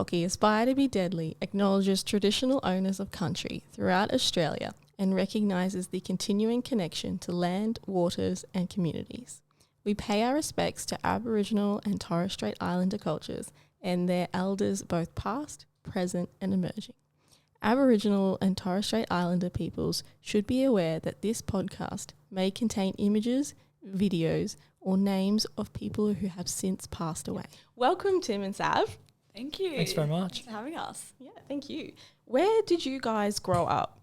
Hockey aspire to be deadly acknowledges traditional owners of country throughout Australia and recognises the continuing connection to land, waters and communities. We pay our respects to Aboriginal and Torres Strait Islander cultures and their elders both past, present and emerging. Aboriginal and Torres Strait Islander peoples should be aware that this podcast may contain images, videos or names of people who have since passed away. Welcome Tim and Sav. Thank you. Thanks very much. Thanks for having us. Yeah, thank you. Where did you guys grow up?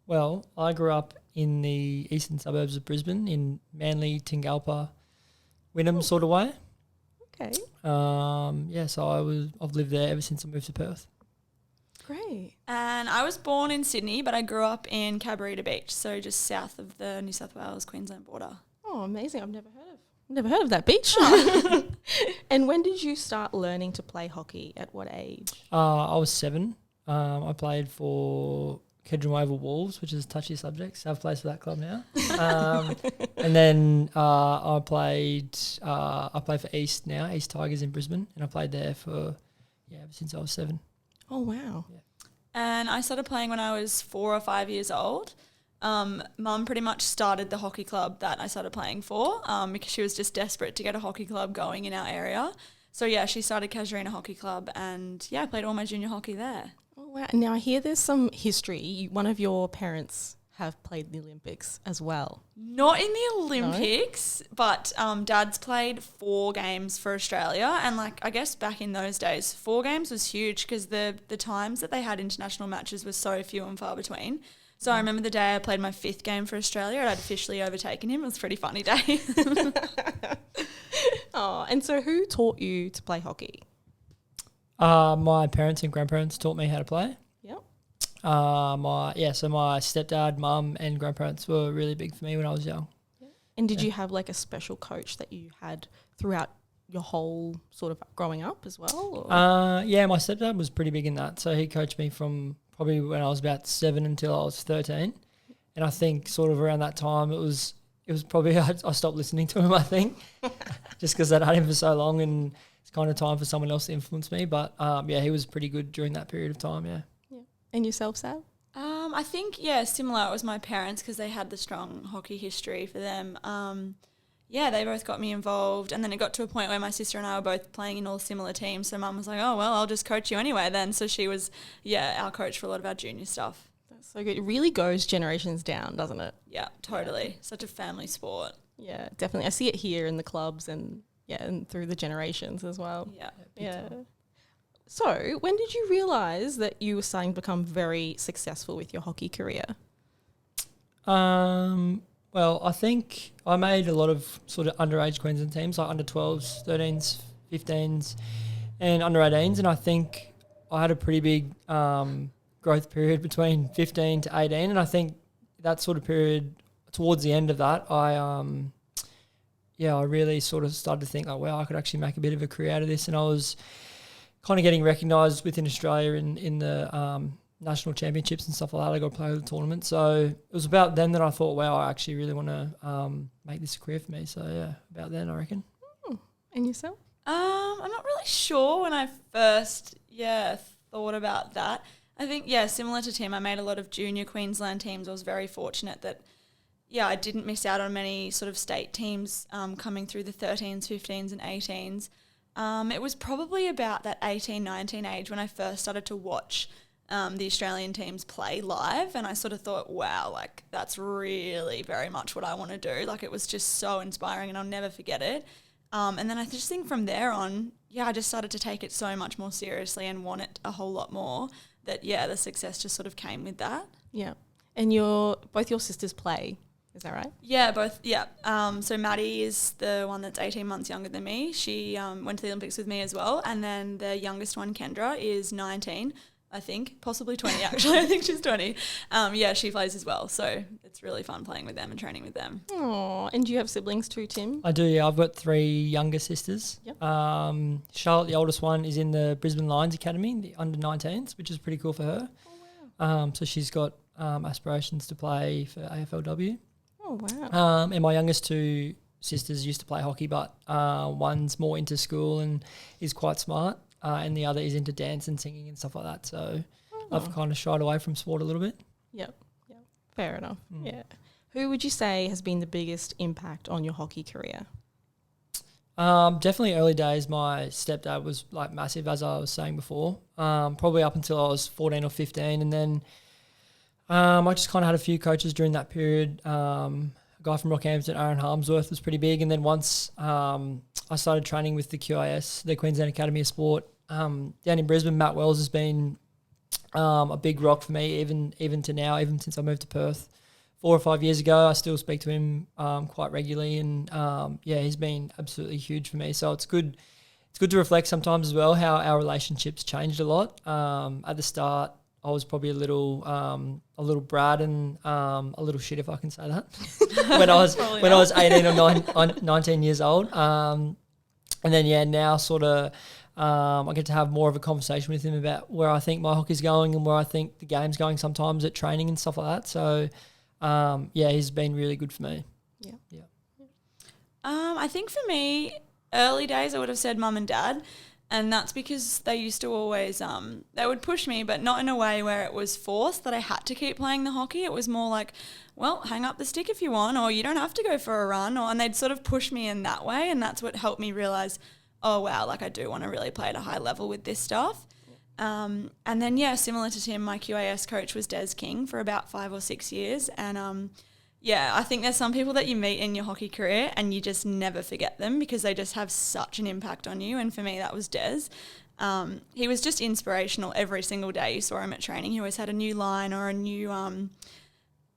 Well, I grew up in the eastern suburbs of Brisbane, in Manly, Tingalpa, Wynnum sort of way. Okay. So I've lived there ever since I moved to Perth. Great. And I was born in Sydney, but I grew up in Cabarita Beach, so just south of the New South Wales-Queensland border. Oh, amazing. I've never heard of that beach. And when did you start learning to play hockey? At what age? I was 7. I played for Kedron Oval Wolves, which is a touchy subject. Sav plays for that club now. And then I played for East now, East Tigers in Brisbane, and I played there for ever since I was 7. Oh, wow. Yeah. And I started playing when I was 4 or 5 years old. Mum pretty much started the hockey club that I started playing for because she was just desperate to get a hockey club going in our area. So, yeah, she started Casuarina Hockey Club and, I played all my junior hockey there. Oh, wow. Now, I hear there's some history. One of your parents have played the Olympics as well. Not in the Olympics, but Dad's played 4 games for Australia. And, I guess back in those days, 4 games was huge because the times that they had international matches were so few and far between. So I remember the day I played my 5th game for Australia and I'd officially overtaken him. It was a pretty funny day. Oh, and so who taught you to play hockey? My parents and grandparents taught me how to play. Yep. So my stepdad, mum and grandparents were really big for me when I was young. Yeah. And did you have a special coach that you had throughout your whole sort of growing up as well? Or? My stepdad was pretty big in that. So he coached me from probably when I was about 7 until I was 13. And I think sort of around that time it was probably I stopped listening to him, I think, just because I'd had him for so long and it's kind of time for someone else to influence me. But, he was pretty good during that period of time, yeah. Yeah. And yourself, Sav? I think, similar. It was my parents because they had the strong hockey history for them. They both got me involved. And then it got to a point where my sister and I were both playing in all similar teams. So Mum was like, oh, well, I'll just coach you anyway then. So she was, our coach for a lot of our junior stuff. That's so good. It really goes generations down, doesn't it? Yeah, totally. Yeah. Such a family sport. Yeah, definitely. I see it here in the clubs and through the generations as well. Yeah. So when did you realise that you were starting to become very successful with your hockey career? Well, I think I made a lot of sort of underage Queensland teams, like under 12s, 13s, 15s and under 18s. And I think I had a pretty big growth period between 15 to 18. And I think that sort of period, towards the end of that, I really sort of started to think, I could actually make a bit of a career out of this. And I was kind of getting recognised within Australia in the national championships and stuff like that. I got to play with the tournament. So it was about then that I thought, I actually really want to make this a career for me. So, about then, I reckon. And yourself? I'm not really sure when I first, thought about that. I think, similar to Tim, I made a lot of junior Queensland teams. I was very fortunate that, I didn't miss out on many sort of state teams coming through the 13s, 15s and 18s. It was probably about that 18, 19 age when I first started to watch the Australian teams play live, and I sort of thought, wow, that's really very much what I want to do. It was just so inspiring and I'll never forget it. And then I just think from there on, I just started to take it so much more seriously and want it a whole lot more that, the success just sort of came with that. Yeah. And both your sisters play, is that right? Yeah, both, so Maddie is the one that's 18 months younger than me. She went to the Olympics with me as well. And then the youngest one, Kendra, is 19, I think, possibly 20 actually. I think she's 20. She plays as well. So it's really fun playing with them and training with them. Oh, and do you have siblings too, Tim? I do, yeah. I've got 3 younger sisters. Yep. Charlotte, the oldest one, is in the Brisbane Lions Academy, the under-19s, which is pretty cool for her. Oh, wow. So she's got aspirations to play for AFLW. Oh, wow. And my youngest 2 sisters used to play hockey, but one's more into school and is quite smart. and the other is into dance and singing and stuff like that. So I've kind of shied away from sport a little bit. Yep. Fair enough. Yeah. Who would you say has been the biggest impact on your hockey career? Definitely early days, my stepdad was like massive, as I was saying before, probably up until I was 14 or 15. And then I just kind of had a few coaches during that period. A guy from Rockhampton, Aaron Harmsworth, was pretty big. And then once I started training with the QIS, the Queensland Academy of Sport, down in Brisbane, Matt Wells has been a big rock for me, even to now, even since I moved to Perth 4 or 5 years ago. I still speak to him quite regularly, and he's been absolutely huge for me. So it's good to reflect sometimes as well how our relationships changed a lot. At the start, I was probably a little brat and a little shit, if I can say that, when I was 18 or 19 years old. And then now sort of I get to have more of a conversation with him about where I think my hockey's going and where I think the game's going sometimes at training and stuff like that. So he's been really good for me. Yeah. I think for me, early days I would have said mum and dad, and that's because they used to always they would push me, but not in a way where it was forced that I had to keep playing the hockey. It was more like, well, hang up the stick if you want, or you don't have to go for a run, and they'd sort of push me in that way, and that's what helped me realise, oh wow, like I do want to really play at a high level with this stuff. And then, similar to Tim, my QAS coach was Des King for about 5 or 6 years. And, I think there's some people that you meet in your hockey career and you just never forget them because they just have such an impact on you. And for me, that was Des. He was just inspirational every single day you saw him at training. He always had a new line or a new,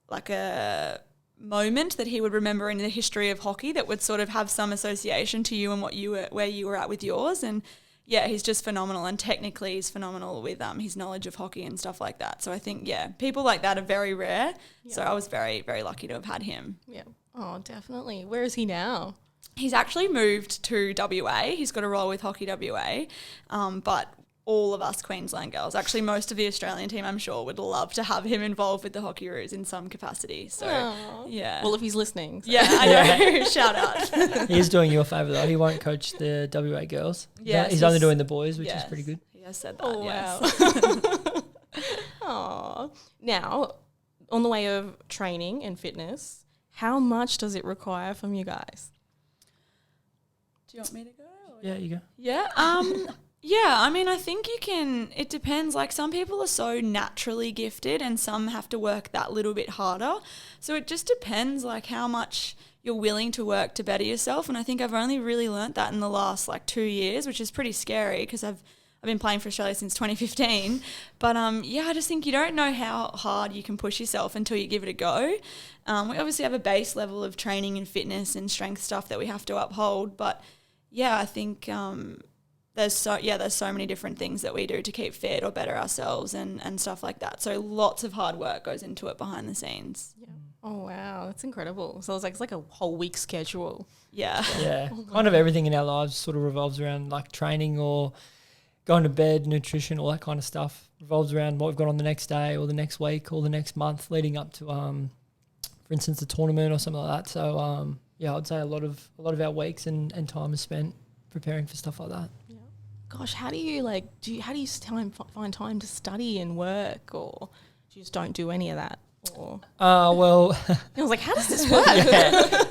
like a moment that he would remember in the history of hockey that would sort of have some association to you and where you were at with yours. And he's just phenomenal, and technically he's phenomenal with his knowledge of hockey and stuff like that. So I think, people like that are very rare. Yeah. So I was very, very lucky to have had him. Yeah. Oh, definitely. Where is he now? He's actually moved to WA. He's got a role with Hockey WA. But all of us Queensland girls, actually most of the Australian team, I'm sure, would love to have him involved with the Hockeyroos in some capacity. So, yeah. Well, if he's listening. So. Yeah, I know. Shout out. He is doing you a favour, though. He won't coach the WA girls. Yeah, he's only doing the boys, which is pretty good. He has said that, Oh, wow. Now, on the way of training and fitness, how much does it require from you guys? Do you want me to go? Yeah, you go. Yeah. I mean, I think it depends. Like, some people are so naturally gifted and some have to work that little bit harder. So it just depends, like, how much you're willing to work to better yourself. And I think I've only really learnt that in the last, 2 years, which is pretty scary because I've been playing for Australia since 2015. But, I just think you don't know how hard you can push yourself until you give it a go. We obviously have a base level of training and fitness and strength stuff that we have to uphold. But, I think there's so many different things that we do to keep fit or better ourselves and stuff like that. So lots of hard work goes into it behind the scenes. Yeah. Oh, wow. That's incredible. So it's like a whole week schedule. Yeah. Yeah. Kind of everything in our lives sort of revolves around like training or going to bed, nutrition, all that kind of stuff revolves around what we've got on the next day or the next week or the next month leading up to, for instance, the tournament or something like that. So, I'd say a lot of our weeks and time is spent preparing for stuff like that. Yeah. Gosh, how do you find time to study and work, or you just don't do any of that? Or well, I was like, how does this work?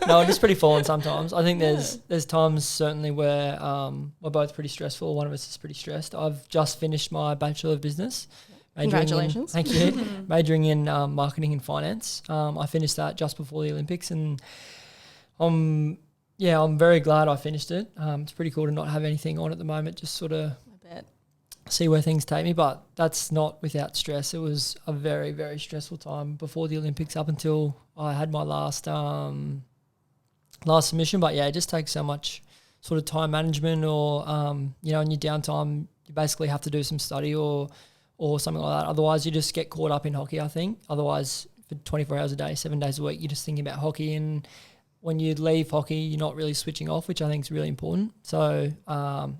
No, it is pretty full on sometimes. I think there's times certainly where we're both pretty stressful. One of us is pretty stressed. I've just finished my Bachelor of Business. Congratulations. Thank you. Majoring in marketing and finance. I finished that just before the Olympics, and I'm very glad I finished it. It's pretty cool to not have anything on at the moment, just sort of see where things take me. But that's not without stress. It was a very, very stressful time before the Olympics up until I had my last submission. But, it just takes so much sort of time management or, in your downtime, you basically have to do some study or something like that. Otherwise, you just get caught up in hockey, I think. Otherwise, for 24 hours a day, 7 days a week, you're just thinking about hockey, and when you leave hockey, you're not really switching off, which I think is really important. So,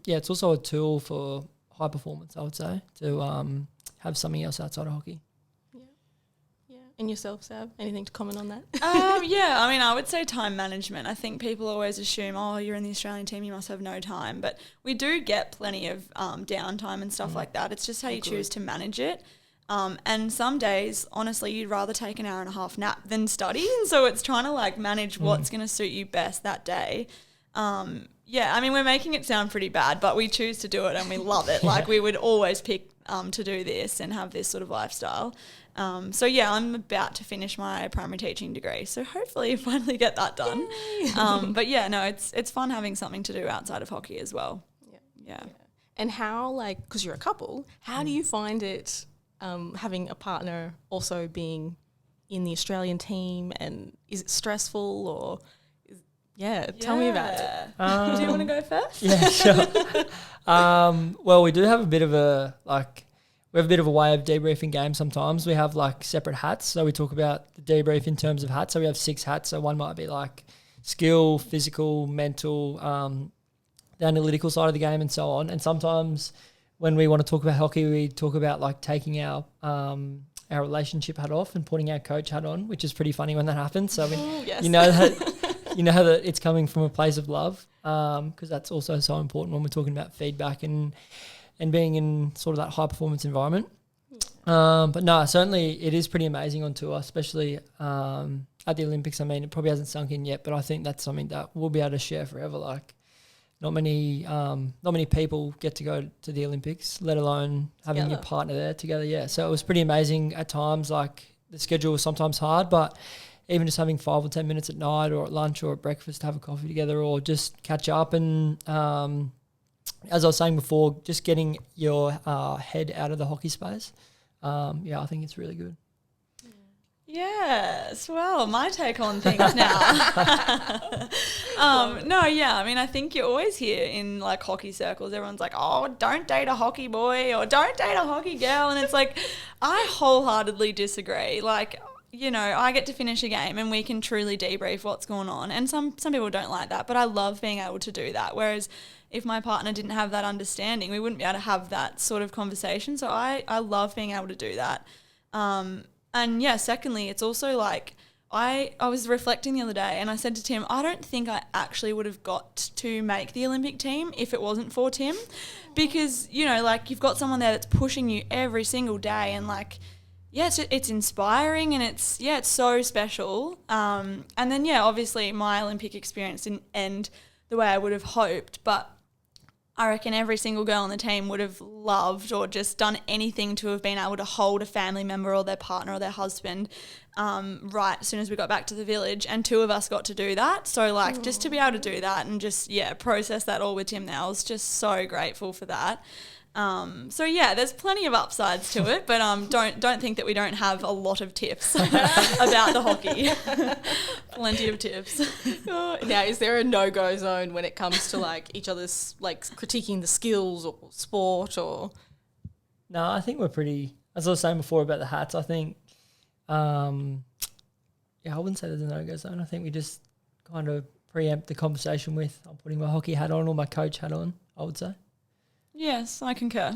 it's also a tool for high performance, I would say, to have something else outside of hockey. Yeah. And yourself, Sav? Anything to comment on that? Yeah, I mean, I would say time management. I think people always assume, oh, you're in the Australian team, you must have no time. But we do get plenty of downtime and stuff like that. It's just how you choose to manage it. And some days, honestly, you'd rather take an hour and a half nap than study. And so it's trying to like manage what's going to suit you best that day. Yeah, I mean, we're making it sound pretty bad, but we choose to do it and we love it. Like we would always pick to do this and have this sort of lifestyle. So yeah, I'm about to finish my primary teaching degree. So hopefully finally get that done. But yeah, no, it's fun having something to do outside of hockey as well. Yeah. And how, like, because you're a couple, how do you find it having a partner also being in the Australian team, and is it stressful or... tell me about it. Do you want to go first? Yeah, sure. Well, we do have a bit of a way of debriefing games sometimes. We have like separate hats. So we talk about the debrief in terms of hats. So we have 6 hats. So one might be like skill, physical, mental, the analytical side of the game and so on. And sometimes when we want to talk about hockey, we talk about like taking our relationship hat off and putting our coach hat on, which is pretty funny when that happens. So you know that it's coming from a place of love, because that's also so important when we're talking about feedback and being in sort of that high performance environment. But no, certainly it is pretty amazing on tour, especially at the Olympics. I mean, it probably hasn't sunk in yet, but I think that's something that we'll be able to share forever. Like not many people get to go to the Olympics, let alone having your partner there together. Yeah, so it was pretty amazing at times. Like the schedule was sometimes hard, but even just having 5 or 10 minutes at night or at lunch or at breakfast to have a coffee together or just catch up and, as I was saying before, just getting your head out of the hockey space. I think it's really good. Yes, well, my take on things now. I mean, I think you always hear in like hockey circles, everyone's like, oh, don't date a hockey boy or don't date a hockey girl. And it's like, I wholeheartedly disagree. Like, you know, I get to finish a game and we can truly debrief what's going on. And some people don't like that, but I love being able to do that. Whereas if my partner didn't have that understanding, we wouldn't be able to have that sort of conversation. So I love being able to do that. And yeah, secondly, it's also like I was reflecting the other day and I said to Tim, I don't think I actually would have got to make the Olympic team if it wasn't for Tim, because, you know, like you've got someone there that's pushing you every single day and like, yeah, it's inspiring and it's so special. And then, yeah, obviously my Olympic experience didn't end the way I would have hoped, but I reckon every single girl on the team would have loved or just done anything to have been able to hold a family member or their partner or their husband right as soon as we got back to the village, and 2 of us got to do that. So, like, just to be able to do that and just, process that all with Tim now, I was just so grateful for that. So yeah, there's plenty of upsides to it, but don't think that we don't have a lot of tips about the hockey. Plenty of tips. Now, is there a no-go zone when it comes to like each other's like critiquing the skills or sport or? No, I think we're pretty. As I was saying before about the hats, I think, I wouldn't say there's a no-go zone. I think we just kind of preempt the conversation with I'm putting my hockey hat on or my coach hat on, I would say. Yes, I concur.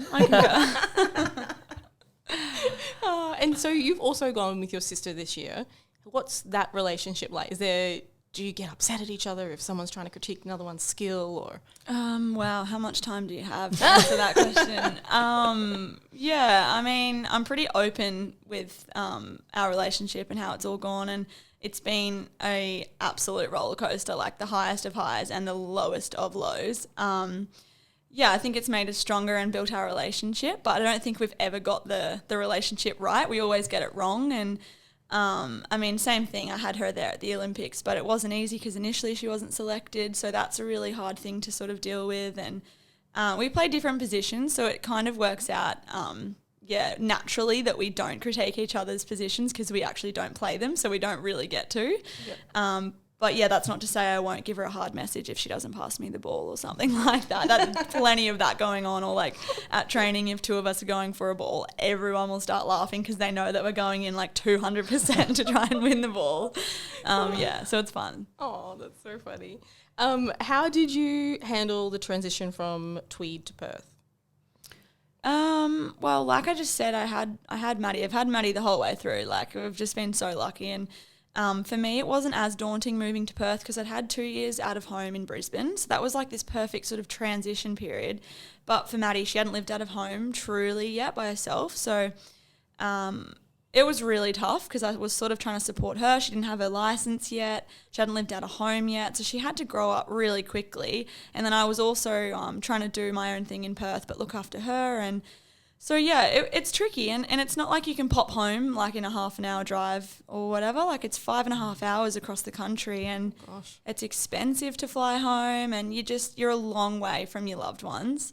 And so you've also gone with your sister this year. What's that relationship like? Do you get upset at each other if someone's trying to critique another one's skill or? Wow, how much time do you have to answer that question? I mean, I'm pretty open with our relationship and how it's all gone, and it's been a absolute roller coaster, like the highest of highs and the lowest of lows. I think it's made us stronger and built our relationship, but I don't think we've ever got the relationship right. We always get it wrong. And I mean, same thing. I had her there at the Olympics, but it wasn't easy because initially she wasn't selected. So that's a really hard thing to sort of deal with. And we play different positions, so it kind of works out, naturally that we don't critique each other's positions because we actually don't play them, so we don't really get to. Yep. But yeah, that's not to say I won't give her a hard message if she doesn't pass me the ball or something like that. There's plenty of that going on. Or like at training, if 2 of us are going for a ball, everyone will start laughing because they know that we're going in like 200% to try and win the ball. So it's fun. Oh, that's so funny. How did you handle the transition from Tweed to Perth? Well, like I just said, I had Maddie. I've had Maddie the whole way through. Like, we've just been so lucky. And for me, it wasn't as daunting moving to Perth because I'd had 2 years out of home in Brisbane. So that was like this perfect sort of transition period. But for Maddie, she hadn't lived out of home truly yet by herself. So it was really tough because I was sort of trying to support her. She didn't have her license yet. She hadn't lived out of home yet. So she had to grow up really quickly. And then I was also trying to do my own thing in Perth but look after her. And so, yeah, it's tricky. And it's not like you can pop home like in a half an hour drive or whatever. Like, it's 5.5 hours across the country, and it's expensive to fly home, and you're a long way from your loved ones.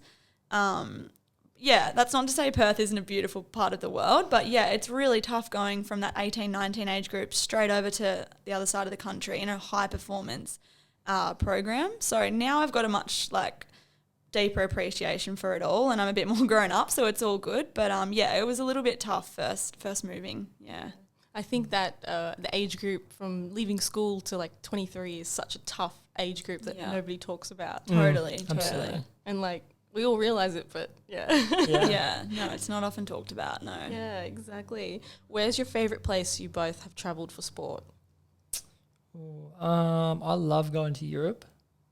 Yeah, that's not to say Perth isn't a beautiful part of the world, but yeah, it's really tough going from that 18, 19 age group straight over to the other side of the country in a high performance program. So now I've got a much deeper appreciation for it all, and I'm a bit more grown up, so it's all good. But yeah, it was a little bit tough first moving. Yeah. I think that the age group from leaving school to 23 is such a tough age group that nobody talks about. Totally. And we all realize it, but yeah, no, it's not often talked about, no. Yeah, exactly. Where's your favourite place you both have travelled for sport? I love going to Europe.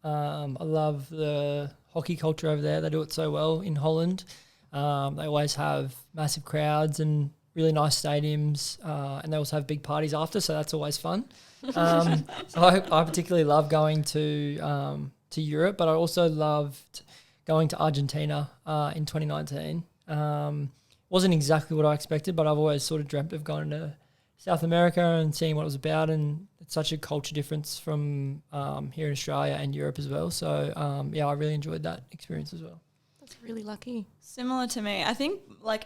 I love the hockey culture over there. They do it so well in Holland. They always have massive crowds and really nice stadiums, and they also have big parties after, so that's always fun. So I particularly love going to Europe, but I also loved going to Argentina in 2019. Wasn't exactly what I expected, but I've always sort of dreamt of going to South America and seeing what it was about, and it's such a culture difference from here in Australia and Europe as well. So, I really enjoyed that experience as well. That's really lucky. Similar to me. I think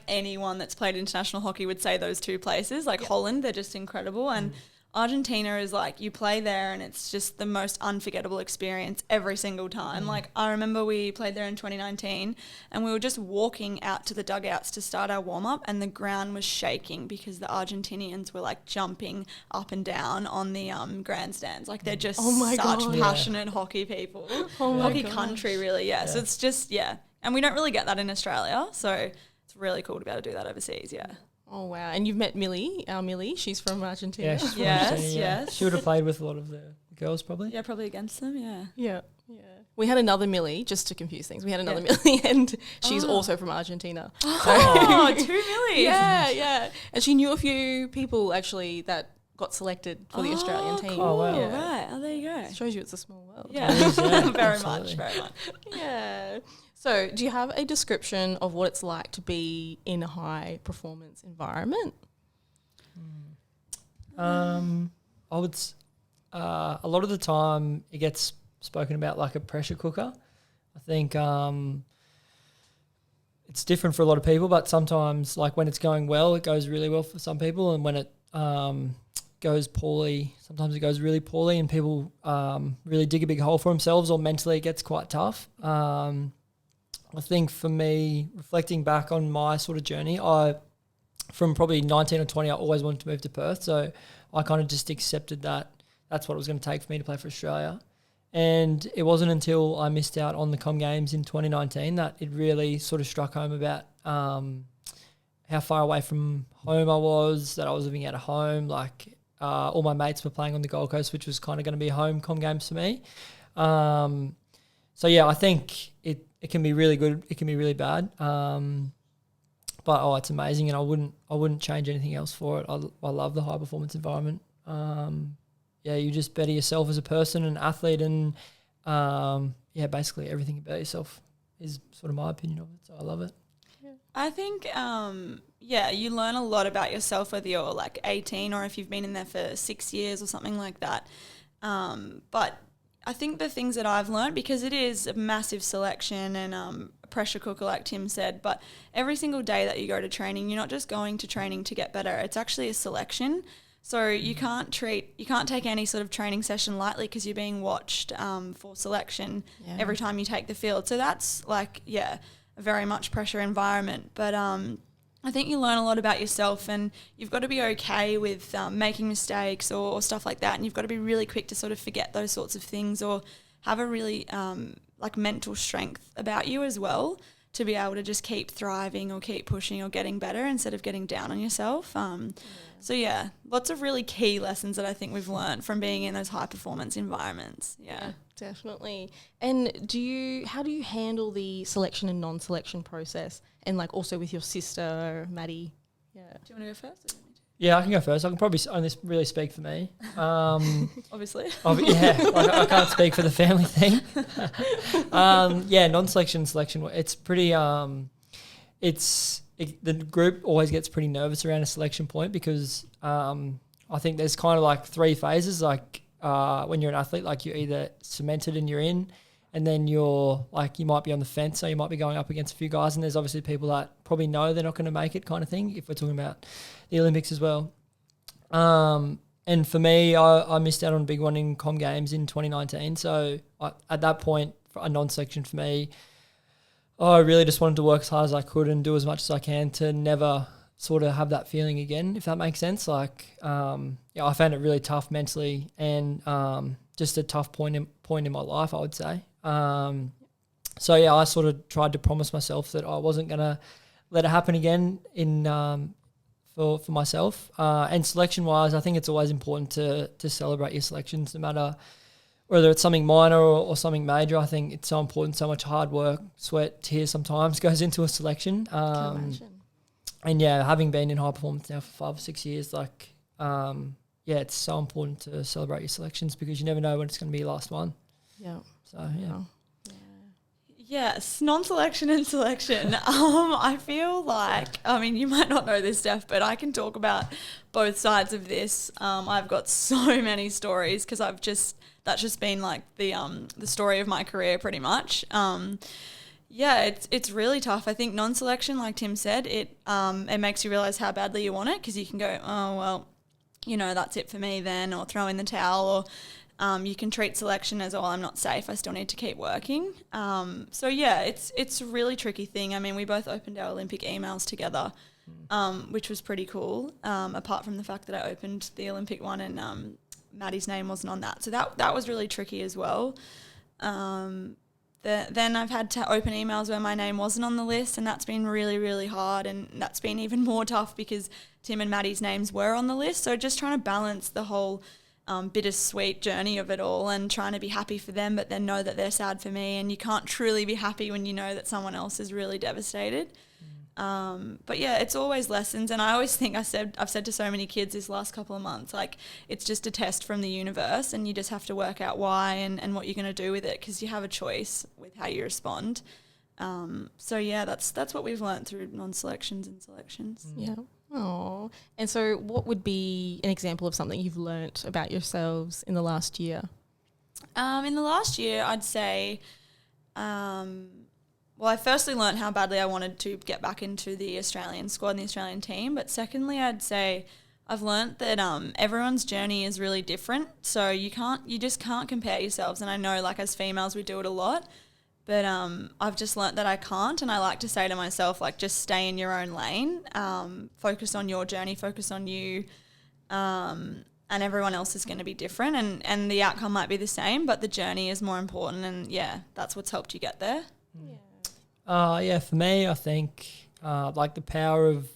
anyone that's played international hockey would say those two places. Holland, they're just incredible, and Argentina is you play there and it's just the most unforgettable experience every single time. I remember we played there in 2019 and we were just walking out to the dugouts to start our warm-up, and the ground was shaking because the Argentinians were jumping up and down on the grandstands. They're just such passionate hockey people. Hockey country, really, yeah. So it's just, and we don't really get that in Australia, so it's really cool to be able to do that overseas, yeah. Oh, wow. And you've met Millie, our Millie. She's from Argentina. Yeah, she's from Argentina, yes. She would have played with a lot of the girls probably. Yeah, probably against them, yeah. Yeah. We had another Millie, just to confuse things. We had another Millie, and she's also from Argentina. Oh, 2 Millies. Yeah. And she knew a few people, actually, that got selected for the Australian team. Cool. Oh, wow. Yeah. Right. Oh, there you go. It shows you it's a small world. Yeah. Very much. Yeah. So do you have a description of what it's like to be in a high performance environment? I would a lot of the time it gets spoken about like a pressure cooker. I think it's different for a lot of people, but sometimes when it's going well, it goes really well for some people, and when it goes poorly, sometimes it goes really poorly, and people really dig a big hole for themselves, or mentally it gets quite tough. I think for me, reflecting back on my sort of journey, from probably 19 or 20, I always wanted to move to Perth. So I kind of just accepted that that's what it was going to take for me to play for Australia. And it wasn't until I missed out on the Com Games in 2019 that it really sort of struck home about how far away from home I was, that I was living out of home. All my mates were playing on the Gold Coast, which was kind of going to be home Com Games for me. So, yeah, I think it can be really good. It can be really bad. But it's amazing, and I wouldn't change anything else for it. I love the high performance environment. You just better yourself as a person, an athlete, and basically everything about yourself is sort of my opinion of it. So I love it. I think you learn a lot about yourself whether you're 18 or if you've been in there for 6 years or something like that. But I think the things that I've learned, because it is a massive selection and a pressure cooker, like Tim said, but every single day that you go to training, you're not just going to training to get better. It's actually a selection. So you can't take any sort of training session lightly because you're being watched for selection every time you take the field. So that's a very much pressure environment. But I think you learn a lot about yourself, and you've got to be okay with making mistakes or stuff like that, and you've got to be really quick to sort of forget those sorts of things, or have a really mental strength about you as well, to be able to just keep thriving or keep pushing or getting better instead of getting down on yourself. So yeah, lots of really key lessons that I think we've learned from being in those high performance environments. Yeah. Definitely. And how do you handle the selection and non-selection process, and like also with your sister, Maddie? Yeah. Do you want to go first? Or do you want me to? Yeah, I can go first. I can probably only really speak for me. Obviously. I can't speak for the family thing. Non-selection, selection. It's pretty. The group always gets pretty nervous around a selection point because I think there's kind of like three phases. Like when you're an athlete, like you're either cemented and you're in, and then you're like you might be on the fence, so you might be going up against a few guys, and there's obviously people that probably know they're not going to make it, kind of thing. If we're talking about the Olympics as well. And for me, I missed out on a big one in Com Games in 2019. So at that point, for a non-selection for me, I really just wanted to work as hard as I could and do as much as I can to never sort of have that feeling again, if that makes sense. Like, I found it really tough mentally and just a tough point in my life, I would say. I sort of tried to promise myself that I wasn't going to let it happen again for myself. And selection-wise, I think it's always important to celebrate your selections, no matter whether it's something minor or something major. I think it's so important. So much hard work, sweat, tears sometimes goes into a selection. Can imagine. And having been in high performance now for 5 or 6 years, it's so important to celebrate your selections because you never know when it's going to be your last one. Yeah. So, yeah. Yes, non-selection and selection. I feel like, you might not know this, Steph, but I can talk about both sides of this. I've got so many stories because that's just been like the story of my career pretty much. It's really tough. I think non-selection, like Tim said, it makes you realise how badly you want it because you can go, oh, well, that's it for me then, or throw in the towel, or you can treat selection as, I'm not safe, I still need to keep working. It's a really tricky thing. We both opened our Olympic emails together, which was pretty cool, apart from the fact that I opened the Olympic one and Maddie's name wasn't on that. So that was really tricky as well. Then I've had to open emails where my name wasn't on the list, and that's been really, really hard, and that's been even more tough because Tim and Maddie's names were on the list. So just trying to balance the whole bittersweet journey of it all and trying to be happy for them but then know that they're sad for me, and you can't truly be happy when you know that someone else is really devastated. It's always lessons, and I always think I've said to so many kids this last couple of months, like it's just a test from the universe and you just have to work out why and what you're going to do with it because you have a choice with how you respond. That's what we've learned through non-selections and selections. Yeah. Oh, and so what would be an example of something you've learnt about yourselves in the last year? In the last year, I'd say, I firstly learnt how badly I wanted to get back into the Australian squad and the Australian team. But secondly, I'd say I've learnt that everyone's journey is really different. So you just can't compare yourselves. And I know, like, as females, we do it a lot. But I've just learnt that I can't, and I like to say to myself, like, just stay in your own lane, focus on your journey, focus on you, and everyone else is going to be different, and the outcome might be the same, but the journey is more important, and, that's what's helped you get there. For me, I think, the power of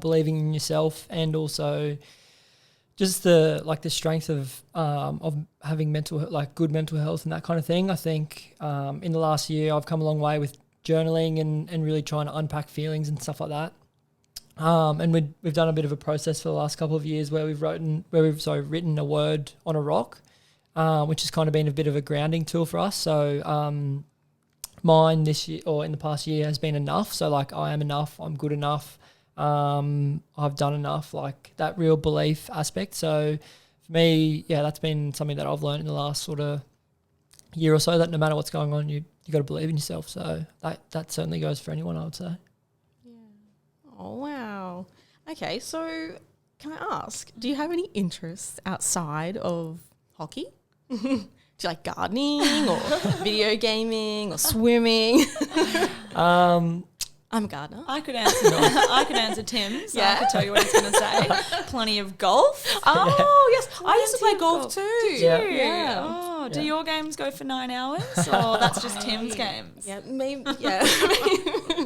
believing in yourself and also just the strength of having good mental health and that kind of thing. I think in the last year I've come a long way with journaling and really trying to unpack feelings and stuff like that. And we've done a bit of a process for the last couple of years where we've written a word on a rock, which has kind of been a bit of a grounding tool for us. So mine this year or in the past year has been enough. So I am enough, I'm good enough. I've done enough, like that real belief aspect. So for me, that's been something that I've learned in the last sort of year or so, that no matter what's going on, you got to believe in yourself. So that certainly goes for anyone, I would say. Yeah. Oh, wow. Okay, so can I ask, do you have any interests outside of hockey? Do you like gardening or video gaming or swimming? I'm a gardener. I could answer Tim's. Yeah. I could tell you what he's going to say. Plenty of golf. Oh, yes. I used to play golf too. Did you? Yeah. Oh, Oh, do your games go for 9 hours, or that's just Tim's games? Yeah, maybe. Yeah,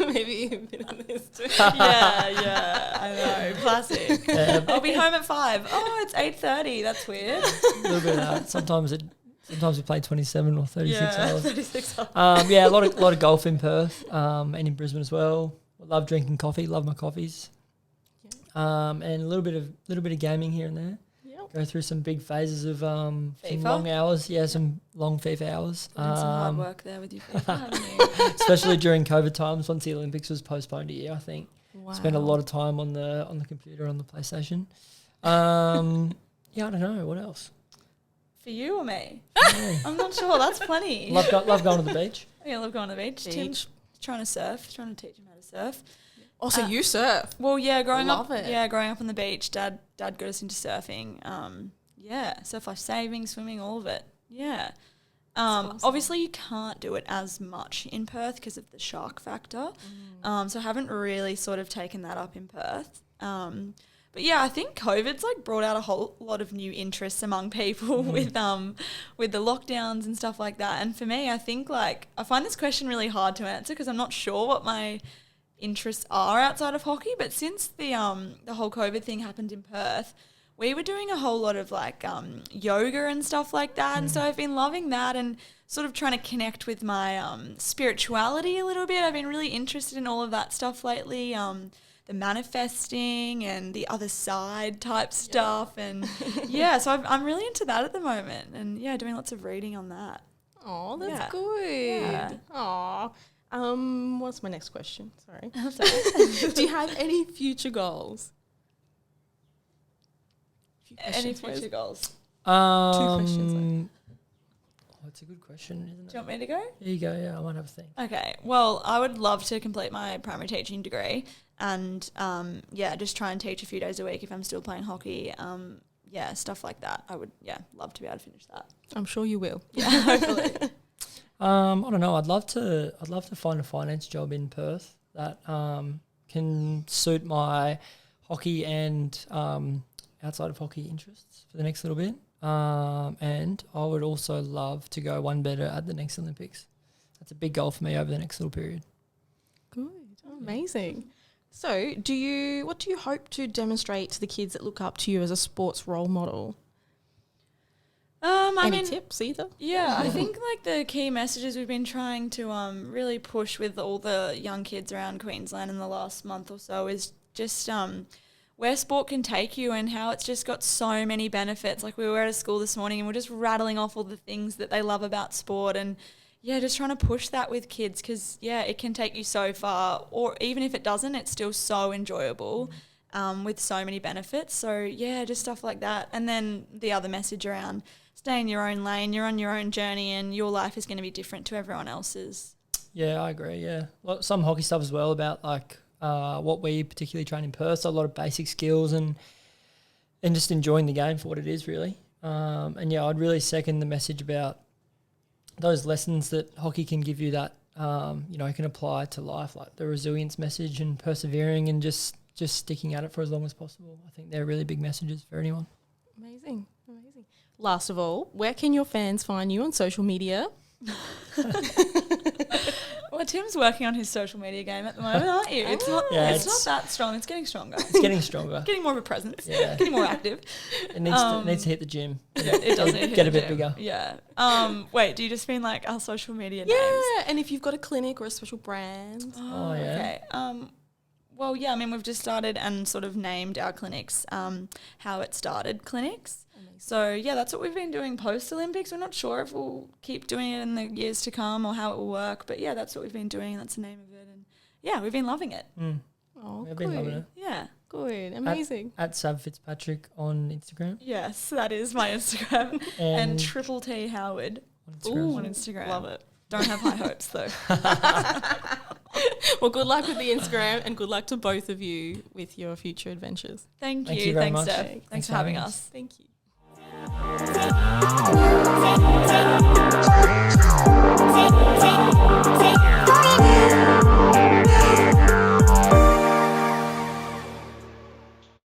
maybe a bit of this too. Yeah, I know, classic. Yeah, I'll be home at 5. Oh, it's 8:30. That's weird. a little bit of that. Sometimes we play 27 or 36 hours. 36 hours. Yeah, a lot of golf in Perth and in Brisbane as well. I love drinking coffee. Love my coffees. And a little bit of gaming here and there. Yep. Go through some big phases of some FIFA? long hours. Yeah, some long FIFA hours. Doing some hard work there with your FIFA, haven't you? Especially during COVID times, once the Olympics was postponed a year, I think. Wow. Spent a lot of time on the computer, on the PlayStation. Yeah, I don't know. What else? For you or me? Yeah. I'm not sure. That's plenty. Love going to the beach. I love going to the beach. Tim's trying to surf. Trying to teach him how to surf. Also, you surf. Well, yeah, growing up on the beach, Dad got us into surfing. Surf life saving, swimming, all of it. Yeah. Awesome. Obviously, you can't do it as much in Perth because of the shark factor. So I haven't really sort of taken that up in Perth. But yeah, I think COVID's like brought out a whole lot of new interests among people with the lockdowns and stuff like that. And for me, I think like I find this question really hard to answer because I'm not sure what my interests are outside of hockey. But since the whole COVID thing happened in Perth, we were doing a whole lot of like yoga and stuff like that. And so I've been loving that and sort of trying to connect with my spirituality a little bit. I've been really interested in all of that stuff lately. The manifesting and the other side type stuff. And so I'm really into that at the moment. And doing lots of reading on that. Oh, that's good. Yeah. Aw. What's my next question? Sorry. Do you have any future goals? Any future goals? 2 questions. It's a good question, isn't it? Do you want me to go? Here you go. Yeah, I might have a think. Okay. Well, I would love to complete my primary teaching degree and, just try and teach a few days a week if I'm still playing hockey. Stuff like that. I would, love to be able to finish that. I'm sure you will. Yeah, hopefully. I don't know. I'd love to find a finance job in Perth that can suit my hockey and outside of hockey interests for the next little bit. And I would also love to go one better at the next Olympics. That's a big goal for me over the next little period. Good. Amazing. So what do you hope to demonstrate to the kids that look up to you as a sports role model? Any tips either? Yeah, I think like the key messages we've been trying to really push with all the young kids around Queensland in the last month or so is just where sport can take you and how it's just got so many benefits. Like we were at a school this morning and we're just rattling off all the things that they love about sport and just trying to push that with kids because, it can take you so far or even if it doesn't, it's still so enjoyable with so many benefits. So, just stuff like that. And then the other message around stay in your own lane, you're on your own journey and your life is going to be different to everyone else's. Yeah, I agree, yeah. Some hockey stuff as well about like what we particularly train in Perth, so a lot of basic skills and just enjoying the game for what it is really. I'd really second the message about those lessons that hockey can give you that, can apply to life, like the resilience message and persevering and just sticking at it for as long as possible. I think they're really big messages for anyone. Amazing. Last of all, where can your fans find you on social media? Well, Tim's working on his social media game at the moment, aren't you? It's not that strong. It's getting stronger. It's getting stronger. Getting more of a presence. Yeah. Getting more active. It needs to hit the gym. Yeah, it does need to get hit a bit the gym. bigger. Yeah. Wait, do you just mean like our social media names? Yeah, and if you've got a clinic or a special brand. Oh, yeah. Okay. We've just started and sort of named our clinics How It Started clinics. Amazing. So, that's what we've been doing post-Olympics. We're not sure if we'll keep doing it in the years to come or how it will work. But, that's what we've been doing and that's the name of it. And, we've been loving it. Oh, I've been loving it. Yeah. Good. Amazing. At Sav Fitzpatrick on Instagram. Yes, that is my Instagram. and Triple T Howard on Instagram. Love it. Don't have high hopes, though. Well, good luck with the Instagram and good luck to both of you with your future adventures. Thank you you. very Thanks, much. Steph. Thanks for having us. Thank you.